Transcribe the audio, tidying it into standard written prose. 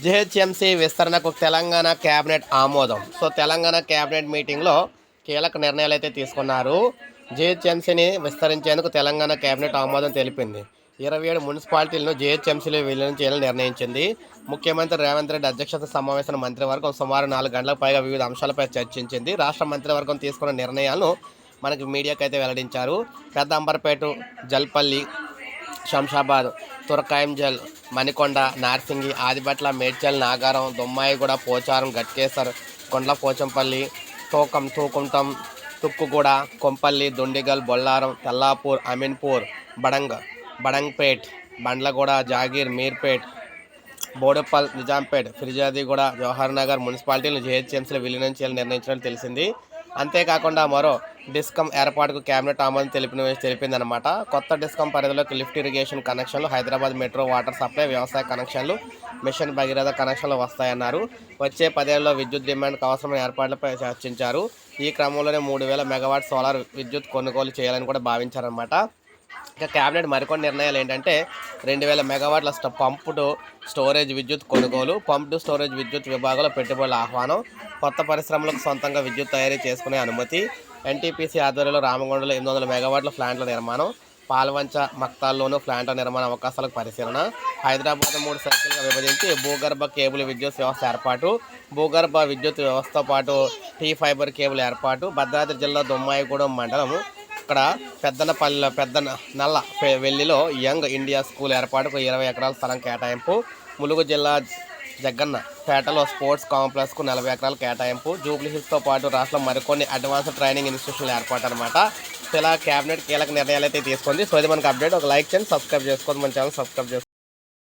GHMC విస్తరణకు Telangana cabinet ఆమోదం. So Telangana cabinet మీటింగ్లో కీలక నిర్ణయాలు అయితే తీసుకున్నారు. జీహెచ్ఎంసీని విస్తరించేందుకు తెలంగాణ కేబినెట్ ఆమోదం తెలిపింది. 27 మున్సిపాలిటీలను జీహెచ్ఎంసీలో విలీనం చేయాలని నిర్ణయించింది. ముఖ్యమంత్రి రేవంత్ రెడ్డి అధ్యక్షత సమావేశం మంత్రివర్గం సుమారు 4 గంటలకు పైగా వివిధ అంశాలపై చర్చించింది. రాష్ట్ర మంత్రివర్గం తీసుకున్న నిర్ణయాలను మనకి మీడియాకి అయితే వెల్లడించారు. పెద్ద అంబర్పేట, జల్పల్లి, శంషాబాద్, తురకాయంజల్, మణికొండ, నార్సింగి, ఆదిబట్ల, మేడ్చల్, నాగారం, దొమ్మాయిగూడ, పోచారం, గట్కేసర్, కొండ్ల పోచంపల్లి, తూకుంటం, తుక్కుగూడ, కొంపల్లి, దుండిగల్, బొల్లారం, తెల్లాపూర్, అమీన్పూర్, బడంగ్పేట్, బండ్లగూడ, జాగీర్, మీర్పేట్, బోడుప్పల్, నిజాంపేట్, ఫిర్యాదిగూడ, జవహర్ నగర్ మున్సిపాలిటీలను జీహెచ్ఎంసీలో విలీనం చేయాలని నిర్ణయించినట్టు తెలిసింది. అంతేకాకుండా మరో డిస్కమ్ ఏర్పాటుకు కేబినెట్ ఆమోదం తెలిపిందనమాట. కొత్త డిస్కమ్ పరిధిలోకి లిఫ్ట్ ఇరిగేషన్ కనెక్షన్లు, హైదరాబాద్ మెట్రో వాటర్ సప్లై, వ్యవసాయ కనెక్షన్లు, మిషన్ భగీరథ కనెక్షన్లు వస్తాయన్నారు. వచ్చే 10 ఏళ్లలో విద్యుత్ డిమాండ్కు అవసరమైన ఏర్పాట్లపై చర్చించారు. ఈ క్రమంలోనే 3000 మెగావాట్ సోలార్ విద్యుత్ కొనుగోలు చేయాలని కూడా భావించారనమాట. ఇక కేబినెట్ మరికొన్ని నిర్ణయాలు ఏంటంటే 2000 మెగావాట్ల పంప్డ్ స్టోరేజ్ విద్యుత్ కొనుగోలు, పంప్డ్ స్టోరేజ్ విద్యుత్ విభాగంలో పెట్టుబడుల ఆహ్వానం, కొత్త పరిశ్రమలకు సొంతంగా విద్యుత్ తయారీ చేసుకునే అనుమతి, ఎన్టీపీసీ ఆధ్వర్యంలో రామగుండంలో 800 మెగావాట్ల ప్లాంట్ల నిర్మాణం, పాల్వంచ, మక్తాల్లోనూ ప్లాంట్ల నిర్మాణ అవకాశాలకు పరిశీలన, హైదరాబాద్ 3 సర్కిల్గా విభజించి భూగర్భ కేబుల్ విద్యుత్ వ్యవస్థ ఏర్పాటు, భూగర్భ విద్యుత్ వ్యవస్థతో పాటు టీ ఫైబర్ కేబుల్ ఏర్పాటు, భద్రాద్రి జిల్లా దొమ్మాయిగూడెం మండలం ఇక్కడ పెద్ద నల్ల వెల్లిలో యంగ్ ఇండియా స్కూల్ ఏర్పాటుకు 20 ఎకరాల స్థలం కేటాయింపు, ములుగు జిల్లా జగ్గన్న పేటలో స్పోర్ట్స్ కాంప్లెక్స్కు 40 ఎకరాల కేటాయింపు, జూబ్లీహిల్స్తో పాటు రాష్ట్రంలో మరికొన్ని అడ్వాన్స్డ్ ట్రైనింగ్ ఇన్స్టిట్యూషన్లు ఏర్పాటు అనమాట. సో ఇలా క్యాబినెట్ కీలక నిర్ణయాలు అయితే తీసుకుంది. సో ఇది మనకు అప్డేట్. ఒక లైక్ చేయండి, సబ్స్క్రైబ్ చేసుకోండి, మన ఛానల్ సబ్స్క్రైబ్ చేసుకోండి.